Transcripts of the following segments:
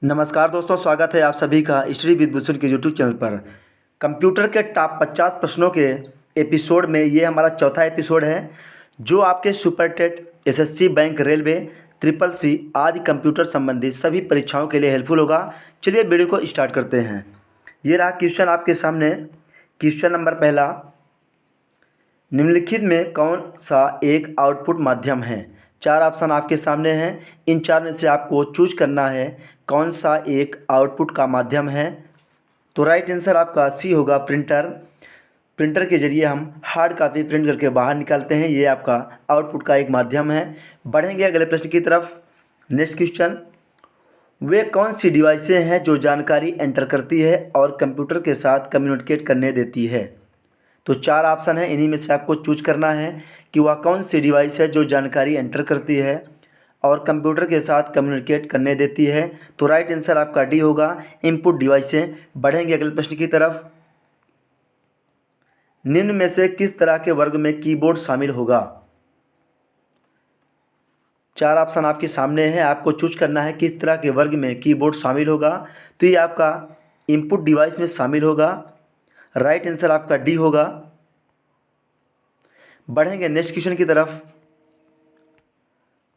नमस्कार दोस्तों, स्वागत है आप सभी का स्टडी विद भूषण के यूट्यूब चैनल पर। कंप्यूटर के टॉप 50 प्रश्नों के एपिसोड में ये हमारा चौथा एपिसोड है, जो आपके super TET, SSC, bank, railway, triple C आदि कंप्यूटर संबंधित सभी परीक्षाओं के लिए हेल्पफुल होगा। चलिए वीडियो को स्टार्ट करते हैं। ये रहा क्वेश्चन आपके सामने। क्वेश्चन नंबर पहला, निम्नलिखित में कौन सा एक आउटपुट माध्यम है? चार ऑप्शन आपके सामने हैं। इन चार में से आपको चूज करना है कौन सा एक आउटपुट का माध्यम है। तो राइट आंसर आपका सी होगा, प्रिंटर। प्रिंटर के जरिए हम हार्ड कॉपी प्रिंट करके बाहर निकालते हैं, ये आपका आउटपुट का एक माध्यम है। बढ़ेंगे अगले प्रश्न की तरफ। नेक्स्ट क्वेश्चन, वे कौन सी डिवाइसें हैं जो जानकारी एंटर करती है और कंप्यूटर के साथ कम्युनिकेट करने देती है? तो चार ऑप्शन है, इन्हीं में से आपको चूज करना है कि वह कौन सी डिवाइस है जो जानकारी एंटर करती है और कंप्यूटर के साथ कम्युनिकेट करने देती है। तो राइट आंसर आपका डी होगा, इनपुट डिवाइसें। बढ़ेंगे अगले प्रश्न की तरफ। निम्न में से किस तरह के वर्ग में कीबोर्ड शामिल होगा? चार ऑप्शन आपके सामने है, आपको चूज करना है किस तरह के वर्ग में कीबोर्ड शामिल होगा। तो ये आपका इनपुट डिवाइस में शामिल होगा। राइट आंसर आपका डी होगा। बढ़ेंगे नेक्स्ट क्वेश्चन की तरफ।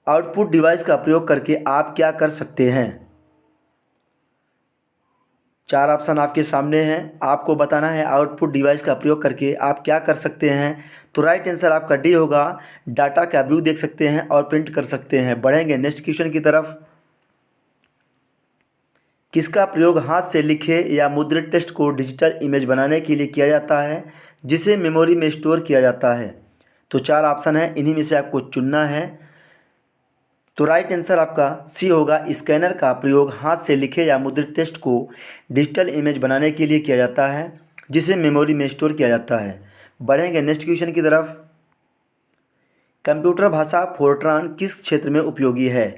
आउटपुट डिवाइस का प्रयोग करके आप क्या कर सकते हैं? चार ऑप्शन आपके सामने हैं, आपको बताना है आउटपुट डिवाइस का प्रयोग करके आप क्या कर सकते हैं। तो राइट आंसर आपका डी होगा, डाटा का व्यू देख सकते हैं और प्रिंट कर सकते हैं। बढ़ेंगे नेक्स्ट क्वेश्चन की तरफ। किसका प्रयोग हाथ से लिखे या मुद्रित टेक्स्ट को डिजिटल इमेज बनाने के लिए किया जाता है, जिसे मेमोरी में स्टोर किया जाता है? तो चार ऑप्शन है, इन्हीं में से आपको चुनना है। तो राइट आंसर आपका सी होगा, स्कैनर का प्रयोग हाथ से लिखे या मुद्रित टेक्स्ट को डिजिटल इमेज बनाने के लिए किया जाता है, जिसे मेमोरी में स्टोर किया जाता है। बढ़ेंगे नेक्स्ट क्वेश्चन की तरफ। कंप्यूटर भाषा फोर्ट्रान किस क्षेत्र में उपयोगी है?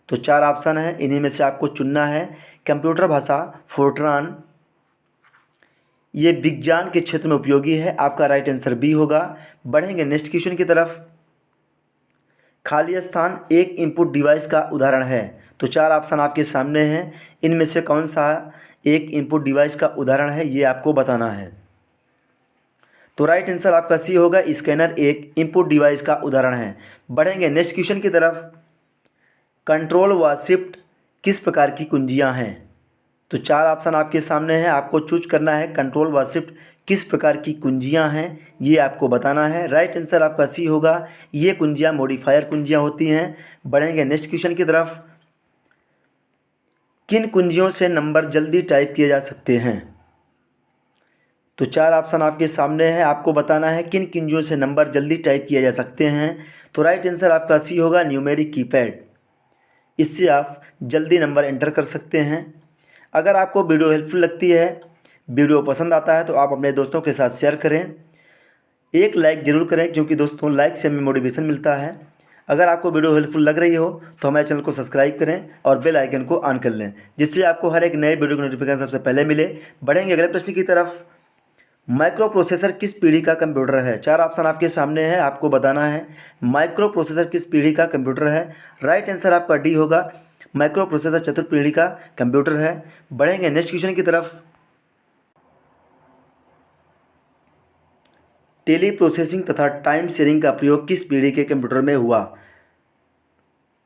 तो चार ऑप्शन है, इन्हीं में से आपको चुनना है। कंप्यूटर भाषा फोर्ट्रान ये विज्ञान के क्षेत्र में उपयोगी है, आपका राइट आंसर बी होगा। बढ़ेंगे नेक्स्ट क्वेश्चन की तरफ। खाली स्थान एक इनपुट डिवाइस का उदाहरण है। तो चार ऑप्शन आपके सामने हैं, इनमें से कौन सा एक इनपुट डिवाइस का उदाहरण है, ये आपको बताना है। तो राइट आंसर आपका सी होगा, स्कैनर एक इनपुट डिवाइस का उदाहरण है। बढ़ेंगे नेक्स्ट क्वेश्चन की तरफ। कंट्रोल व शिफ्ट किस प्रकार की कुंजियां हैं? तो चार ऑप्शन आपके सामने हैं, आपको चूज करना है कंट्रोल व शिफ्ट किस प्रकार की कुंजियां हैं, ये आपको बताना है। राइट आंसर आपका सी होगा, ये कुंजियां मॉडिफायर कुंजियां होती हैं। बढ़ेंगे नेक्स्ट क्वेश्चन की तरफ। किन कुंजियों से नंबर जल्दी टाइप किए जा सकते हैं? तो चार ऑप्शन आपके सामने है, आपको बताना है किन कुंजियों से नंबर जल्दी टाइप किए जा सकते हैं। तो राइट आंसर आपका सी होगा, न्यूमेरिक कीपैड। इससे आप जल्दी नंबर एंटर कर सकते हैं। अगर आपको वीडियो हेल्पफुल लगती है, वीडियो पसंद आता है, तो आप अपने दोस्तों के साथ शेयर करें। एक लाइक ज़रूर करें, क्योंकि दोस्तों लाइक से हमें मोटिवेशन मिलता है। अगर आपको वीडियो हेल्पफुल लग रही हो तो हमारे चैनल को सब्सक्राइब करें और बेल आइकन को ऑन कर लें, जिससे आपको हर एक नए वीडियो की नोटिफिकेशन सबसे पहले मिले। बढ़ेंगे अगले प्रश्न की तरफ। माइक्रो प्रोसेसर किस पीढ़ी का कंप्यूटर है? चार ऑप्शन आपके सामने है, आपको बताना है माइक्रो प्रोसेसर किस पीढ़ी का कंप्यूटर है। राइट आंसर आपका डी होगा, माइक्रो प्रोसेसर चतुर्थ पीढ़ी का कंप्यूटर है। बढ़ेंगे नेक्स्ट क्वेश्चन की तरफ। टेली प्रोसेसिंग तथा टाइम शेयरिंग का प्रयोग किस पीढ़ी के कंप्यूटर में हुआ?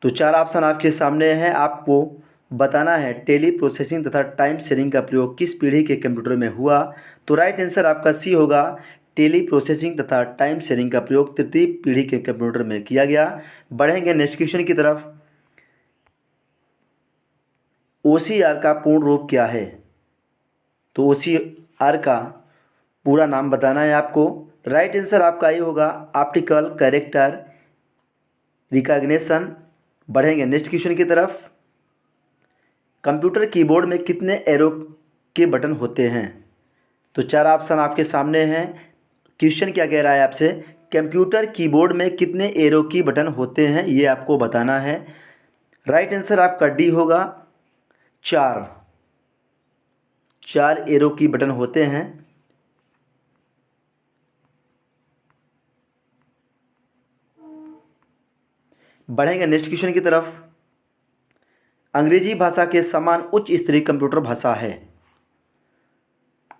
तो चार ऑप्शन आपके सामने हैं, आपको बताना है टेली प्रोसेसिंग तथा टाइम शेयरिंग का प्रयोग किस पीढ़ी के कंप्यूटर में हुआ। तो राइट आंसर आपका सी होगा, टेली प्रोसेसिंग तथा टाइम शेयरिंग का प्रयोग तृतीय पीढ़ी के कंप्यूटर में किया गया। बढ़ेंगे नेक्स्ट क्वेश्चन की तरफ। OCR का पूर्ण रूप क्या है? तो OCR का पूरा नाम बताना है आपको। राइट आंसर आपका ये होगा, ऑप्टिकल कैरेक्टर रिकॉग्निशन। बढ़ेंगे नेक्स्ट क्वेश्चन की तरफ। कंप्यूटर कीबोर्ड में कितने एरो के बटन होते हैं? तो चार ऑप्शन आपके सामने हैं। क्वेश्चन क्या कह रहा है आपसे, कंप्यूटर कीबोर्ड में कितने एरो की बटन होते हैं, ये आपको बताना है। राइट आंसर आपका डी होगा, चार। चार एरो की बटन होते हैं। बढ़ेंगे नेक्स्ट क्वेश्चन की तरफ। अंग्रेजी भाषा के समान उच्च स्तरीय कंप्यूटर भाषा है।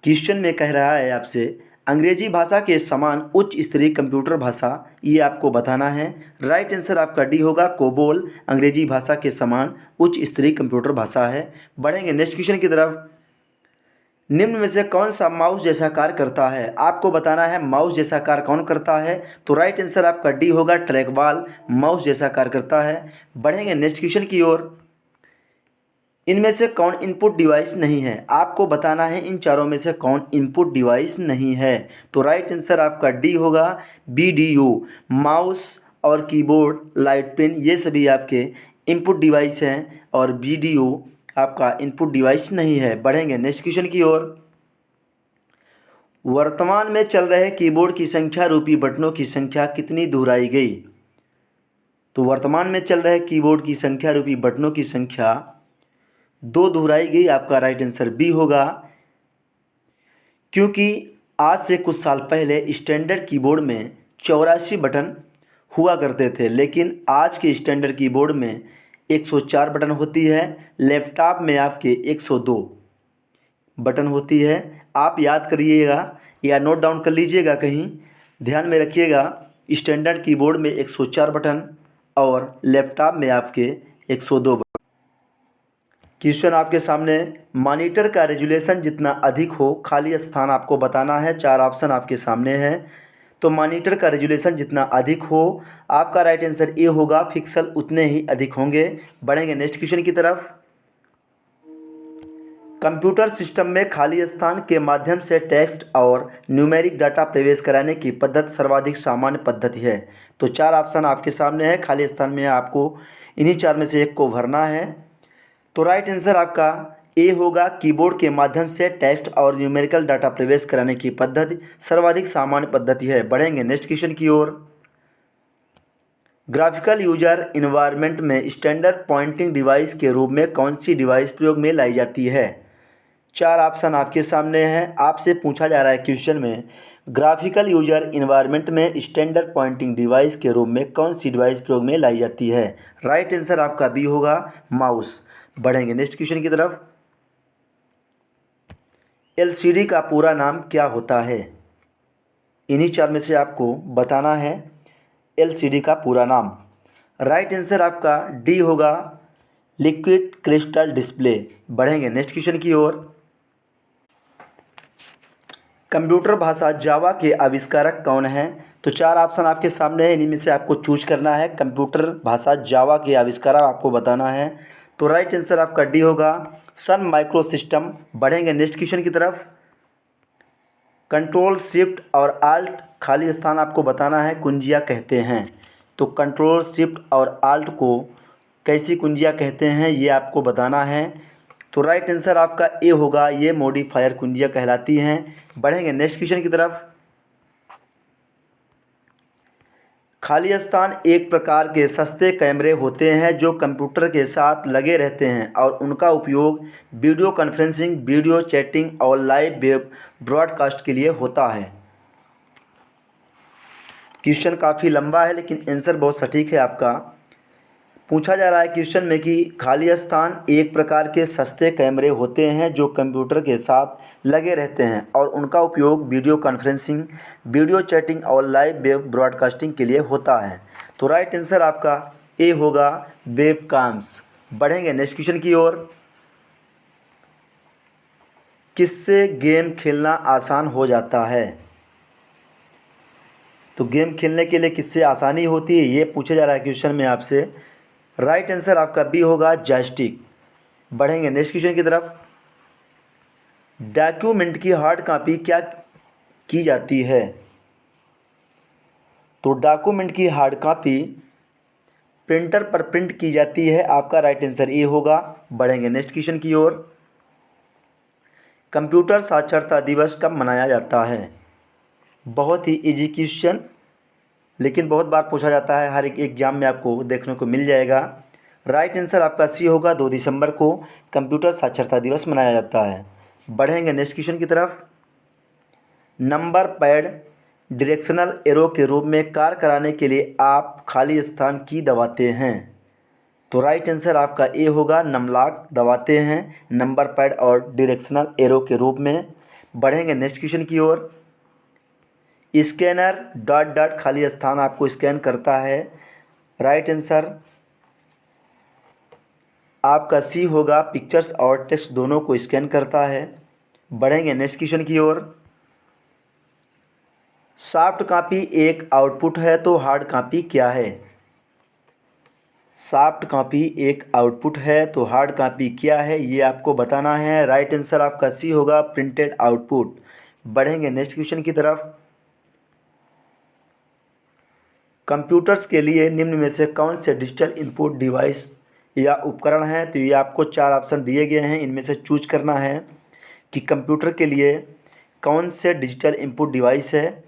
क्वेश्चन में कह रहा है आपसे अंग्रेजी भाषा के समान उच्च स्तरीय कंप्यूटर भाषा, ये आपको बताना है। राइट आंसर आपका डी होगा, कोबोल अंग्रेजी भाषा के समान उच्च स्तरीय कंप्यूटर भाषा है। बढ़ेंगे नेक्स्ट क्वेश्चन की तरफ। निम्न में से कौन सा माउस जैसा कार्य करता है? आपको बताना है माउस जैसा कार्य कौन करता है। तो राइट आंसर आपका डी होगा, ट्रैक बॉल माउस जैसा कार्य करता है। बढ़ेंगे नेक्स्ट क्वेश्चन की ओर। इनमें से कौन इनपुट डिवाइस नहीं है? आपको बताना है इन चारों में से कौन इनपुट डिवाइस नहीं है। तो राइट आंसर आपका डी होगा, BDU माउस और कीबोर्ड, लाइट पेन, ये सभी आपके इनपुट डिवाइस हैं और BDU आपका इनपुट डिवाइस नहीं है। बढ़ेंगे नेक्स्ट क्वेश्चन की ओर। वर्तमान में चल रहे कीबोर्ड की संख्या रूपी बटनों की संख्या कितनी दोहराई गई? तो वर्तमान में चल रहे कीबोर्ड की संख्या रूपी बटनों की संख्या 2 दोहराई गई। आपका राइट आंसर बी होगा, क्योंकि आज से कुछ साल पहले स्टैंडर्ड कीबोर्ड में 84 बटन हुआ करते थे, लेकिन आज के स्टैंडर्ड कीबोर्ड में 104 बटन होती है। लैपटॉप में आपके 102 बटन होती है। आप याद करिएगा या नोट डाउन कर लीजिएगा, कहीं ध्यान में रखिएगा। स्टैंडर्ड कीबोर्ड में 104 बटन और लैपटॉप में आपके 102 बटन। क्वेश्चन आपके सामने, मॉनिटर का रेजुलेशन जितना अधिक हो, खाली स्थान आपको बताना है। 4 ऑप्शन आपके सामने हैं। तो मॉनिटर का रेजुलेशन जितना अधिक हो, आपका राइट आंसर ए होगा, पिक्सल उतने ही अधिक होंगे। बढ़ेंगे नेक्स्ट क्वेश्चन की तरफ। कंप्यूटर सिस्टम में खाली स्थान के माध्यम से टेक्स्ट और न्यूमेरिक डाटा प्रवेश कराने की पद्धति सर्वाधिक सामान्य पद्धति है। तो 4 ऑप्शन आपके सामने है, खाली स्थान में आपको इन्हीं 4 में से एक को भरना है। तो राइट आंसर आपका ए होगा, कीबोर्ड के माध्यम से टेक्स्ट और न्यूमेरिकल डाटा प्रवेश कराने की पद्धति सर्वाधिक सामान्य पद्धति है। बढ़ेंगे नेक्स्ट क्वेश्चन की ओर। ग्राफिकल यूजर इन्वायरमेंट में स्टैंडर्ड पॉइंटिंग डिवाइस के रूप में कौन सी डिवाइस प्रयोग में लाई जाती है? 4 ऑप्शन आपके सामने हैं। आपसे पूछा जा रहा है क्वेश्चन में, ग्राफिकल यूजर इन्वायरमेंट में स्टैंडर्ड पॉइंटिंग डिवाइस के रूप में कौन सी डिवाइस प्रयोग में लाई जाती है? राइट आंसर आपका बी होगा, माउस। बढ़ेंगे नेक्स्ट क्वेश्चन की तरफ। LCD का पूरा नाम क्या होता है? इन्हीं 4 में से आपको बताना है LCD का पूरा नाम। राइट आंसर आपका डी होगा, लिक्विड क्रिस्टल डिस्प्ले। बढ़ेंगे नेक्स्ट क्वेश्चन की ओर। कंप्यूटर भाषा जावा के आविष्कारक कौन है? तो 4 ऑप्शन आपके सामने है, इन्हीं में से आपको चूज करना है। कंप्यूटर भाषा जावा के आविष्कारक आपको बताना है। तो राइट आंसर आपका डी होगा, सन माइक्रो सिस्टम। बढ़ेंगे नेक्स्ट क्वेश्चन की तरफ। कंट्रोल शिफ्ट और आल्ट खाली स्थान आपको बताना है, कुंजियाँ कहते हैं। तो कंट्रोल शिफ्ट और आल्ट को कैसी कुंजियाँ कहते हैं, ये आपको बताना है। तो राइट आंसर आपका ए होगा, ये मॉडिफायर कुंजियाँ कहलाती हैं। बढ़ेंगे नेक्स्ट क्वेश्चन की तरफ। खाली स्थान एक प्रकार के सस्ते कैमरे होते हैं जो कंप्यूटर के साथ लगे रहते हैं और उनका उपयोग वीडियो कॉन्फ्रेंसिंग, वीडियो चैटिंग और लाइव वेब ब्रॉडकास्ट के लिए होता है। क्वेश्चन काफ़ी लंबा है लेकिन आंसर बहुत सटीक है आपका। पूछा जा रहा है क्वेश्चन में कि खाली स्थान एक प्रकार के सस्ते कैमरे होते हैं जो कंप्यूटर के साथ लगे रहते हैं और उनका उपयोग वीडियो कॉन्फ्रेंसिंग, वीडियो चैटिंग और लाइव वेब ब्रॉडकास्टिंग के लिए होता है। तो राइट आंसर आपका ए होगा, वेबकाम्स। बढ़ेंगे नेक्स्ट क्वेश्चन की ओर। किससे गेम खेलना आसान हो जाता है? तो गेम खेलने के लिए किससे आसानी होती है, ये पूछा जा रहा है क्वेश्चन में आपसे। राइट आंसर आपका बी होगा, जॉयस्टिक। बढ़ेंगे नेक्स्ट क्वेश्चन की तरफ। डॉक्यूमेंट की हार्ड कॉपी क्या की जाती है? तो डॉक्यूमेंट की हार्ड कॉपी प्रिंटर पर प्रिंट की जाती है। आपका राइट आंसर ए होगा। बढ़ेंगे नेक्स्ट क्वेश्चन की ओर। कंप्यूटर साक्षरता दिवस कब मनाया जाता है? बहुत ही इजी क्वेश्चन, लेकिन बहुत बार पूछा जाता है, हर एक एग्जाम में आपको देखने को मिल जाएगा। राइट आंसर आपका सी होगा, 2 दिसंबर को कंप्यूटर साक्षरता दिवस मनाया जाता है। बढ़ेंगे नेक्स्ट क्वेश्चन की तरफ। नंबर पैड डायरेक्शनल एरो के रूप में कार्य कराने के लिए आप खाली स्थान की दबाते हैं। तो राइट आंसर आपका ए होगा। नमलाक दबाते हैं नंबर पैड और डायरेक्शनल एरो के रूप में। बढ़ेंगे नेक्स्ट क्वेश्चन की ओर। स्कैनर डॉट डॉट खाली स्थान आपको स्कैन करता है। राइट आंसर आपका सी होगा। पिक्चर्स और टेक्स्ट दोनों को स्कैन करता है। बढ़ेंगे नेक्स्ट क्वेश्चन की ओर। सॉफ्ट कॉपी एक आउटपुट है तो हार्ड कॉपी क्या है? सॉफ्ट कॉपी एक आउटपुट है तो हार्ड कॉपी क्या है, ये आपको बताना है। राइट आंसर आपका सी होगा, प्रिंटेड आउटपुट। बढ़ेंगे नेक्स्ट क्वेश्चन की तरफ। कंप्यूटर्स के लिए निम्न में से कौन से डिजिटल इनपुट डिवाइस या उपकरण हैं? तो ये आपको 4 ऑप्शन दिए गए हैं, इनमें से चूज करना है कि कंप्यूटर के लिए कौन से डिजिटल इनपुट डिवाइस है।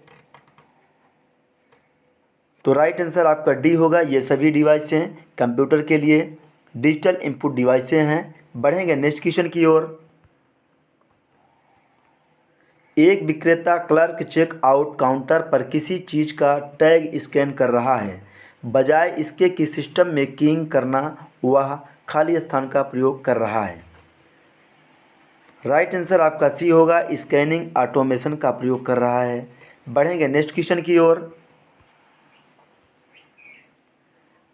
तो राइट आंसर आपका डी होगा। ये सभी डिवाइस हैं कंप्यूटर के लिए डिजिटल इनपुट डिवाइसें हैं। बढ़ेंगे नेक्स्ट क्वेश्चन की ओर। एक विक्रेता क्लर्क चेक आउट काउंटर पर किसी चीज़ का टैग स्कैन कर रहा है, बजाय इसके कि सिस्टम में कीइंग करना वह खाली स्थान का प्रयोग कर रहा है। राइट आंसर आपका सी होगा, स्कैनिंग ऑटोमेशन का प्रयोग कर रहा है। बढ़ेंगे नेक्स्ट क्वेश्चन की ओर।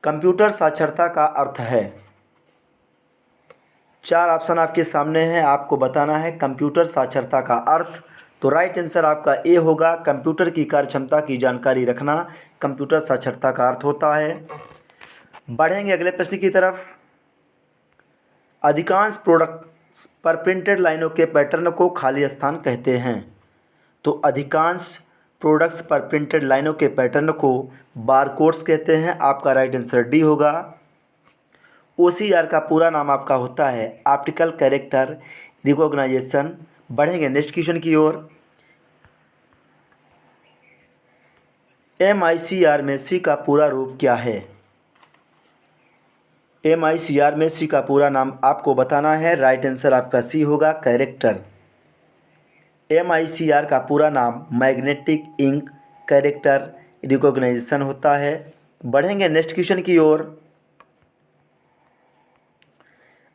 कंप्यूटर साक्षरता का अर्थ है। 4 ऑप्शन आपके सामने हैं, आपको बताना है कंप्यूटर साक्षरता का अर्थ। तो राइट आंसर आपका ए होगा। कंप्यूटर की कार्यक्षमता की जानकारी रखना कंप्यूटर साक्षरता का अर्थ होता है। बढ़ेंगे अगले प्रश्न की तरफ। अधिकांश प्रोडक्ट्स पर प्रिंटेड लाइनों के पैटर्न को खाली स्थान कहते हैं। तो अधिकांश प्रोडक्ट्स पर प्रिंटेड लाइनों के पैटर्न को बारकोड्स कहते हैं। आपका राइट आंसर डी होगा। OCR का पूरा नाम आपका होता है ऑप्टिकल कैरेक्टर रिकॉग्नाइजेशन। बढ़ेंगे नेक्स्ट क्वेश्चन की ओर। MICR में सी का पूरा रूप क्या है? MICR में सी का पूरा नाम आपको बताना है। राइट आंसर आपका सी होगा, कैरेक्टर। MICR का पूरा नाम मैग्नेटिक इंक कैरेक्टर रिकॉग्नाइजेशन होता है। बढ़ेंगे नेक्स्ट क्वेश्चन की ओर।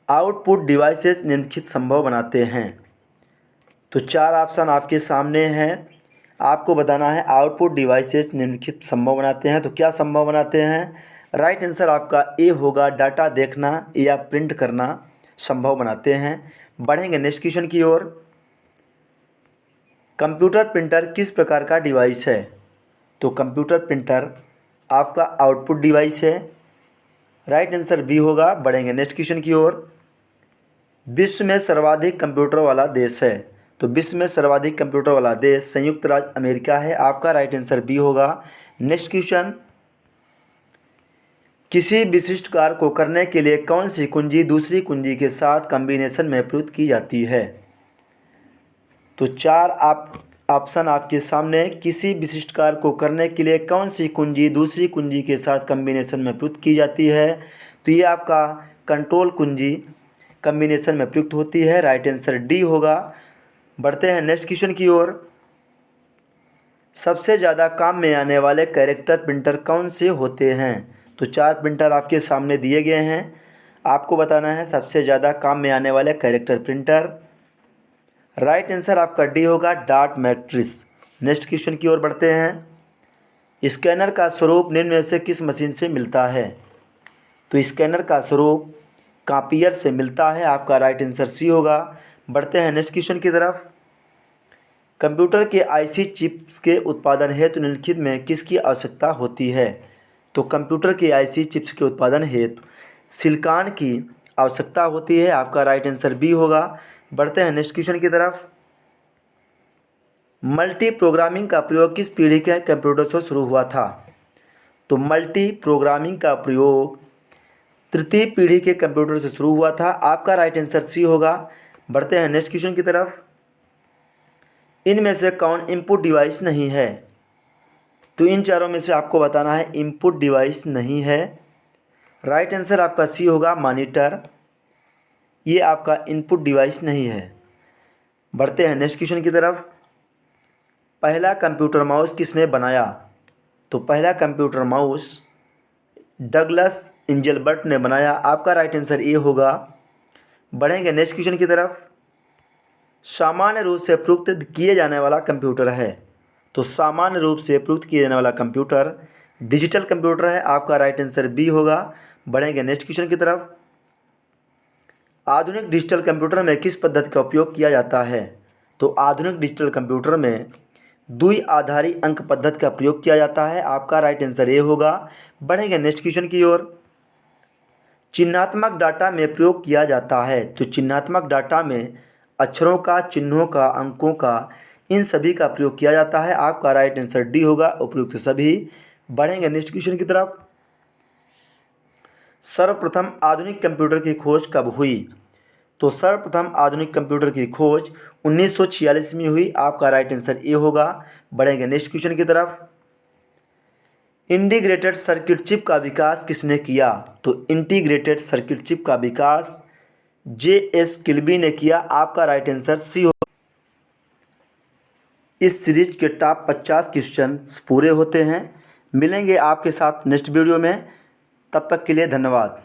आउटपुट डिवाइसेस निम्नलिखित संभव बनाते हैं। तो 4 ऑप्शन आपके सामने हैं, आपको बताना है आउटपुट डिवाइसेस निम्नलिखित संभव बनाते हैं। तो क्या संभव बनाते हैं? राइट आंसर आपका ए होगा, डाटा देखना या प्रिंट करना संभव बनाते हैं। बढ़ेंगे नेक्स्ट क्वेश्चन की ओर। कंप्यूटर प्रिंटर किस प्रकार का डिवाइस है? तो कंप्यूटर प्रिंटर आपका आउटपुट डिवाइस है। राइट आंसर बी होगा। बढ़ेंगे नेक्स्ट क्वेश्चन की ओर। विश्व में सर्वाधिक कंप्यूटर वाला देश है। तो विश्व में सर्वाधिक कंप्यूटर वाला देश संयुक्त राज्य अमेरिका है। आपका राइट आंसर बी होगा। Next question. किसी विशिष्ट कार्य को करने के लिए कौन सी कुंजी दूसरी कुंजी के साथ कॉम्बिनेशन में प्रयुक्त की जाती है? तो 4 ऑप्शन आपके सामने। किसी विशिष्ट कार्य को करने के लिए कौन सी कुंजी दूसरी कुंजी के साथ कॉम्बिनेशन में प्रयुक्त की जाती है? तो ये आपका कंट्रोल कुंजी कॉम्बिनेशन में प्रयुक्त होती है। राइट आंसर डी होगा। बढ़ते हैं नेक्स्ट क्वेश्चन की ओर। सबसे ज़्यादा काम में आने वाले कैरेक्टर प्रिंटर कौन से होते हैं? तो 4 प्रिंटर आपके सामने दिए गए हैं, आपको बताना है सबसे ज़्यादा काम में आने वाले कैरेक्टर प्रिंटर। राइट आंसर आपका डी होगा, डॉट मैट्रिक्स। नेक्स्ट क्वेश्चन की ओर बढ़ते हैं। स्कैनर का स्वरूप निम्न में से किस मशीन से मिलता है? तो स्कैनर का स्वरूप कॉपियर से मिलता है। आपका राइट आंसर सी होगा। बढ़ते हैं नेक्स्ट क्वेश्चन की तरफ। कंप्यूटर के IC चिप्स के उत्पादन हेतु निम्नलिखित में किसकी आवश्यकता होती है? तो कंप्यूटर के IC चिप्स के उत्पादन हेतु सिलिकॉन की आवश्यकता होती है। आपका राइट आंसर बी होगा। बढ़ते हैं नेक्स्ट क्वेश्चन की तरफ। मल्टी प्रोग्रामिंग का प्रयोग किस पीढ़ी के कंप्यूटर से शुरू हुआ था? तो मल्टी प्रोग्रामिंग का प्रयोग तृतीय पीढ़ी के कंप्यूटर से शुरू हुआ था। आपका राइट आंसर सी होगा। बढ़ते हैं नेक्स्ट क्वेश्चन की तरफ। इनमें से कौन इनपुट डिवाइस नहीं है? तो इन चारों में से आपको बताना है इनपुट डिवाइस नहीं है। राइट आंसर आपका सी होगा, मॉनिटर। ये आपका इनपुट डिवाइस नहीं है। बढ़ते हैं नेक्स्ट क्वेश्चन की तरफ। पहला कंप्यूटर माउस किसने बनाया? तो पहला कंप्यूटर माउस डगलस इंजलबर्ट ने बनाया। आपका राइट आंसर ए होगा। बढ़ेंगे नेक्स्ट क्वेश्चन की तरफ। सामान्य रूप से प्रयुक्त किए जाने वाला कंप्यूटर है, तो सामान्य रूप से प्रयुक्त किए जाने वाला कंप्यूटर डिजिटल कंप्यूटर है। आपका राइट आंसर बी होगा। बढ़ेंगे नेक्स्ट क्वेश्चन की तरफ। आधुनिक डिजिटल कंप्यूटर में किस पद्धति का उपयोग किया जाता है, तो आधुनिक डिजिटल कंप्यूटर में द्विआधारी अंक पद्धति का प्रयोग किया जाता है। आपका राइट आंसर ए होगा। बढ़ेंगे नेक्स्ट क्वेश्चन की ओर। चिन्हात्मक डाटा में प्रयोग किया जाता है, तो चिन्हात्मक डाटा में अक्षरों का, चिन्हों का, अंकों का, इन सभी का प्रयोग किया जाता है। आपका राइट आंसर डी होगा, उपयुक्त सभी। बढ़ेंगे नेक्स्ट क्वेश्चन की तरफ। सर्वप्रथम आधुनिक कंप्यूटर की खोज कब हुई, तो सर्वप्रथम आधुनिक कंप्यूटर की खोज 1946 में हुई। आपका राइट आंसर ए होगा। बढ़ेंगे नेक्स्ट क्वेश्चन की तरफ। इंटीग्रेटेड सर्किट चिप का विकास किसने किया, तो इंटीग्रेटेड सर्किट चिप का विकास जे.एस. किल्बी ने किया। आपका राइट आंसर सी होगा। इस सीरीज के टॉप 50 क्वेश्चन पूरे होते हैं। मिलेंगे आपके साथ नेक्स्ट वीडियो में, तब तक के लिए धन्यवाद।